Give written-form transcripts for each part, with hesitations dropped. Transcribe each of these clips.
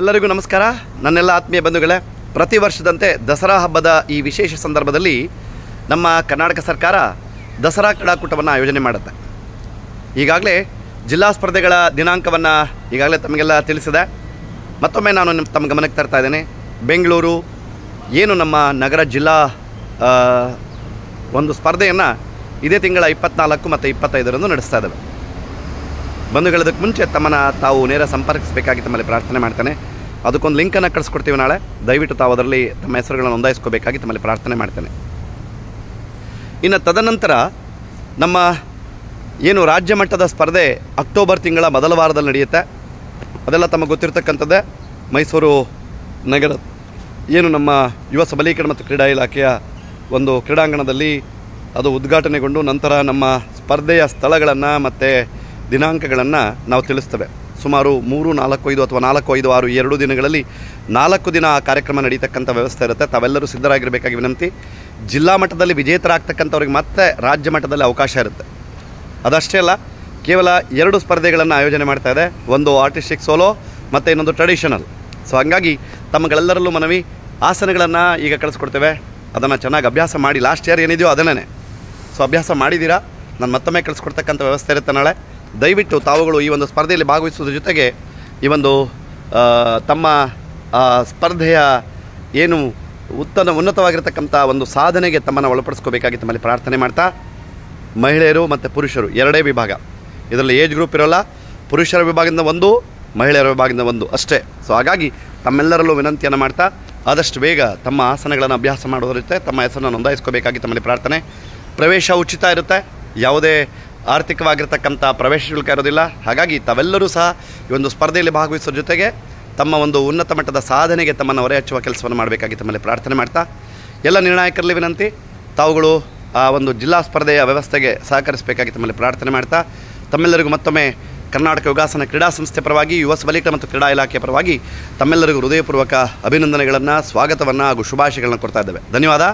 ಎಲ್ಲರಿಗೂ ನಮಸ್ಕಾರ. ನನ್ನೆಲ್ಲ ಆತ್ಮೀಯ ಬಂಧುಗಳೇ, ಪ್ರತಿ ವರ್ಷದಂತೆ ದಸರಾ ಹಬ್ಬದ ಈ ವಿಶೇಷ ಸಂದರ್ಭದಲ್ಲಿ ನಮ್ಮ ಕರ್ನಾಟಕ ಸರ್ಕಾರ ದಸರಾ ಕ್ರೀಡಾಕೂಟವನ್ನು ಆಯೋಜನೆ ಮಾಡುತ್ತೆ. ಈಗಾಗಲೇ ಜಿಲ್ಲಾ ಸ್ಪರ್ಧೆಗಳ ದಿನಾಂಕವನ್ನು ಈಗಾಗಲೇ ತಮಗೆಲ್ಲ ತಿಳಿಸಿದೆ. ಮತ್ತೊಮ್ಮೆ ನಾನು ತಮ್ಮ ಗಮನಕ್ಕೆ ತರ್ತಾ ಇದ್ದೇನೆ. ಬೆಂಗಳೂರು ಏನು ನಮ್ಮ ನಗರ ಜಿಲ್ಲಾ ಒಂದು ಸ್ಪರ್ಧೆಯನ್ನು ಇದೇ ತಿಂಗಳ 24 ಮತ್ತು 25ರಂದು ನಡೆಸ್ತಾ ಇದ್ದಾವೆ. ಬಂಧುಗಳದಕ್ಕೆ ಮುಂಚೆ ತಮ್ಮನ್ನು ತಾವು ನೇರ ಸಂಪರ್ಕಿಸಬೇಕಾಗಿ ತಮ್ಮಲ್ಲಿ ಪ್ರಾರ್ಥನೆ ಮಾಡ್ತೇನೆ. ಅದಕ್ಕೊಂದು ಲಿಂಕನ್ನು ಕಳಿಸ್ಕೊಡ್ತೀವಿ ನಾಳೆ. ದಯವಿಟ್ಟು ತಾವು ಅದರಲ್ಲಿ ತಮ್ಮ ಹೆಸರುಗಳನ್ನು ನೋಂದಾಯಿಸ್ಕೋಬೇಕಾಗಿ ತಮ್ಮಲ್ಲಿ ಪ್ರಾರ್ಥನೆ ಮಾಡ್ತೇನೆ. ಇನ್ನು ತದನಂತರ ನಮ್ಮ ಏನು ರಾಜ್ಯ ಮಟ್ಟದ ಸ್ಪರ್ಧೆ ಅಕ್ಟೋಬರ್ ತಿಂಗಳ ಮೊದಲ ವಾರದಲ್ಲಿ ನಡೆಯುತ್ತೆ. ಅದೆಲ್ಲ ತಮಗೆ ಗೊತ್ತಿರತಕ್ಕಂಥದ್ದೇ. ಮೈಸೂರು ನಗರ ಏನು ನಮ್ಮ ಯುವ ಸಬಲೀಕರಣ ಮತ್ತು ಕ್ರೀಡಾ ಇಲಾಖೆಯ ಒಂದು ಕ್ರೀಡಾಂಗಣದಲ್ಲಿ ಅದು ಉದ್ಘಾಟನೆಗೊಂಡು ನಂತರ ನಮ್ಮ ಸ್ಪರ್ಧೆಯ ಸ್ಥಳಗಳನ್ನು ಮತ್ತು ದಿನಾಂಕಗಳನ್ನು ನಾವು ತಿಳಿಸ್ತೇವೆ. ಸುಮಾರು 3, 4, 5 ಅಥವಾ 4, 5, 6 2 ದಿನಗಳಲ್ಲಿ 4 ದಿನ ಕಾರ್ಯಕ್ರಮ ನಡೀತಕ್ಕಂಥ ವ್ಯವಸ್ಥೆ ಇರುತ್ತೆ. ತಾವೆಲ್ಲರೂ ಸಿದ್ಧರಾಗಿರಬೇಕಾಗಿ ವಿನಂತಿ. ಜಿಲ್ಲಾ ಮಟ್ಟದಲ್ಲಿ ವಿಜೇತರಾಗ್ತಕ್ಕಂಥವ್ರಿಗೆ ಮತ್ತೆ ರಾಜ್ಯ ಮಟ್ಟದಲ್ಲಿ ಅವಕಾಶ ಇರುತ್ತೆ. ಅದಷ್ಟೇ ಅಲ್ಲ, ಕೇವಲ 2 ಸ್ಪರ್ಧೆಗಳನ್ನು ಆಯೋಜನೆ ಮಾಡ್ತಾ ಇದೆ. ಒಂದು ಆರ್ಟಿಸ್ಟಿಕ್ ಸೋಲೋ ಮತ್ತು ಇನ್ನೊಂದು ಟ್ರೆಡಿಷನಲ್. ಸೊ ಹಾಗಾಗಿ ತಮ್ಮಗಳೆಲ್ಲರಲ್ಲೂ ಮನವಿ, ಆಸನಗಳನ್ನು ಈಗ ಕಳಿಸ್ಕೊಡ್ತೇವೆ. ಅದನ್ನು ಚೆನ್ನಾಗಿ ಅಭ್ಯಾಸ ಮಾಡಿ. ಲಾಸ್ಟ್ ಇಯರ್ ಏನಿದೆಯೋ ಅದನ್ನೇ ಸೊ ಅಭ್ಯಾಸ ಮಾಡಿದ್ದೀರಾ. ನಾನು ಮತ್ತೊಮ್ಮೆ ಕಳಿಸ್ಕೊಡ್ತಕ್ಕಂಥ ವ್ಯವಸ್ಥೆ ಇರುತ್ತೆ ನಾಳೆ. ದಯವಿಟ್ಟು ತಾವುಗಳು ಈ ಒಂದು ಸ್ಪರ್ಧೆಯಲ್ಲಿ ಭಾಗವಹಿಸೋದ್ರ ಜೊತೆಗೆ ಈ ಒಂದು ತಮ್ಮ ಸ್ಪರ್ಧೆಯ ಏನು ಉನ್ನತವಾಗಿರ್ತಕ್ಕಂಥ ಒಂದು ಸಾಧನೆಗೆ ತಮ್ಮನ್ನು ಒಳಪಡಿಸ್ಕೋಬೇಕಾಗಿ ತಮ್ಮಲ್ಲಿ ಪ್ರಾರ್ಥನೆ ಮಾಡ್ತಾ, ಮಹಿಳೆಯರು ಮತ್ತು ಪುರುಷರು 2 ವಿಭಾಗ, ಇದರಲ್ಲಿ ಏಜ್ ಗ್ರೂಪ್ ಇರೋಲ್ಲ. ಪುರುಷರ ವಿಭಾಗದಿಂದ 1, ಮಹಿಳೆಯರ ವಿಭಾಗದಿಂದ 1 ಅಷ್ಟೇ. ಸೊ ಹಾಗಾಗಿ ತಮ್ಮೆಲ್ಲರಲ್ಲೂ ವಿನಂತಿಯನ್ನು ಮಾಡ್ತಾ ಆದಷ್ಟು ಬೇಗ ತಮ್ಮ ಆಸನಗಳನ್ನು ಅಭ್ಯಾಸ ಮಾಡೋದಿರುತ್ತೆ. ತಮ್ಮ ಹೆಸರನ್ನು ನೋಂದಾಯಿಸ್ಕೋಬೇಕಾಗಿ ತಮ್ಮಲ್ಲಿ ಪ್ರಾರ್ಥನೆ. ಪ್ರವೇಶ ಉಚಿತ ಇರುತ್ತೆ. ಯಾವುದೇ ಆರ್ಥಿಕವಾಗಿರ್ತಕ್ಕಂಥ ಪ್ರವೇಶ ಶುಲ್ಕ ಇರೋದಿಲ್ಲ. ಹಾಗಾಗಿ ತಾವೆಲ್ಲರೂ ಸಹ ಈ ಒಂದು ಸ್ಪರ್ಧೆಯಲ್ಲಿ ಭಾಗವಹಿಸೋ ಜೊತೆಗೆ ತಮ್ಮ ಒಂದು ಉನ್ನತ ಮಟ್ಟದ ಸಾಧನೆಗೆ ತಮ್ಮನ್ನು ಹೊರೆ ಹಚ್ಚುವ ಕೆಲಸವನ್ನು ಮಾಡಬೇಕಾಗಿ ತಮ್ಮಲ್ಲಿ ಪ್ರಾರ್ಥನೆ ಮಾಡ್ತಾ, ಎಲ್ಲ ನಿರ್ಣಾಯಕರಲ್ಲಿ ವಿನಂತಿ, ತಾವುಗಳು ಆ ಒಂದು ಜಿಲ್ಲಾ ಸ್ಪರ್ಧೆಯ ವ್ಯವಸ್ಥೆಗೆ ಸಹಕರಿಸಬೇಕಾಗಿ ತಮ್ಮಲ್ಲಿ ಪ್ರಾರ್ಥನೆ ಮಾಡ್ತಾ, ತಮ್ಮೆಲ್ಲರಿಗೂ ಮತ್ತೊಮ್ಮೆ ಕರ್ನಾಟಕ ಯೋಗಾಸನ ಕ್ರೀಡಾ ಸಂಸ್ಥೆ ಪರವಾಗಿ, ಯುವ ಸಬಲೀಕರಣ ಮತ್ತು ಕ್ರೀಡಾ ಇಲಾಖೆಯ ಪರವಾಗಿ ತಮ್ಮೆಲ್ಲರಿಗೂ ಹೃದಯಪೂರ್ವಕ ಅಭಿನಂದನೆಗಳನ್ನು, ಸ್ವಾಗತವನ್ನು ಹಾಗೂ ಶುಭಾಶಯಗಳನ್ನು ಕೊಡ್ತಾ ಇದ್ದೇವೆ. ಧನ್ಯವಾದ.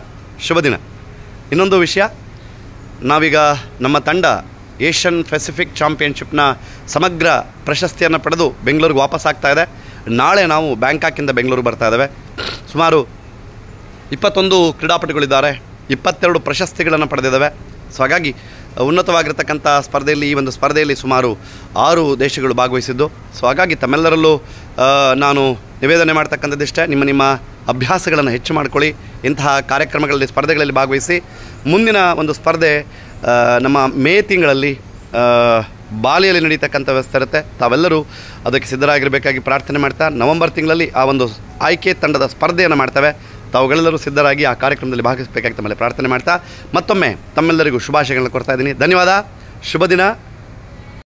ಶುಭ ದಿನ. ಇನ್ನೊಂದು ವಿಷಯ, ನಾವೀಗ ನಮ್ಮ ತಂಡ ಏಷ್ಯನ್ ಪೆಸಿಫಿಕ್ ಚಾಂಪಿಯನ್ಶಿಪ್ನ ಸಮಗ್ರ ಪ್ರಶಸ್ತಿಯನ್ನು ಪಡೆದು ಬೆಂಗಳೂರಿಗೆ ವಾಪಸ್ ಆಗ್ತಾ ಇದೆ. ನಾಳೆ ನಾವು ಬ್ಯಾಂಕಾಕಿಂದ ಬೆಂಗಳೂರು ಬರ್ತಾ ಇದ್ದೇವೆ. ಸುಮಾರು 21 ಕ್ರೀಡಾಪಟುಗಳಿದ್ದಾರೆ. 22 ಪ್ರಶಸ್ತಿಗಳನ್ನು ಪಡೆದಿದ್ದಾವೆ. ಸೊ ಹಾಗಾಗಿ ಉನ್ನತವಾಗಿರ್ತಕ್ಕಂಥ ಸ್ಪರ್ಧೆಯಲ್ಲಿ, ಈ ಒಂದು ಸ್ಪರ್ಧೆಯಲ್ಲಿ ಸುಮಾರು 6 ದೇಶಗಳು ಭಾಗವಹಿಸಿದ್ದು. ಸೊ ಹಾಗಾಗಿ ತಮ್ಮೆಲ್ಲರಲ್ಲೂ ನಾನು ನಿವೇದನೆ ಮಾಡ್ತಕ್ಕಂಥದ್ದಿಷ್ಟೇ, ನಿಮ್ಮ ಅಭ್ಯಾಸಗಳನ್ನು ಹೆಚ್ಚು ಮಾಡ್ಕೊಳ್ಳಿ. ಇಂತಹ ಕಾರ್ಯಕ್ರಮಗಳಲ್ಲಿ, ಸ್ಪರ್ಧೆಗಳಲ್ಲಿ ಭಾಗವಹಿಸಿ. ಮುಂದಿನ ಒಂದು ಸ್ಪರ್ಧೆ ನಮ್ಮ ಮೇ ತಿಂಗಳಲ್ಲಿ ಬಾಲಿಯಲ್ಲಿ ನಡೀತಕ್ಕಂಥ ವ್ಯವಸ್ಥೆ ಇರುತ್ತೆ. ತಾವೆಲ್ಲರೂ ಅದಕ್ಕೆ ಸಿದ್ಧರಾಗಿರಬೇಕಾಗಿ ಪ್ರಾರ್ಥನೆ ಮಾಡ್ತಾ, ನವೆಂಬರ್ ತಿಂಗಳಲ್ಲಿ ಆ ಒಂದು ಆಯ್ಕೆ ತಂಡದ ಸ್ಪರ್ಧೆಯನ್ನು ಮಾಡ್ತೇವೆ. ತಾವುಗಳೆಲ್ಲರೂ ಸಿದ್ಧರಾಗಿ ಆ ಕಾರ್ಯಕ್ರಮದಲ್ಲಿ ಭಾಗವಹಿಸಬೇಕಾಗಿ ತಮ್ಮಲ್ಲಿ ಪ್ರಾರ್ಥನೆ ಮಾಡ್ತಾ, ಮತ್ತೊಮ್ಮೆ ತಮ್ಮೆಲ್ಲರಿಗೂ ಶುಭಾಶಯಗಳನ್ನು ಕೊಡ್ತಾ ಇದ್ದೀನಿ. ಧನ್ಯವಾದ. ಶುಭ ದಿನ.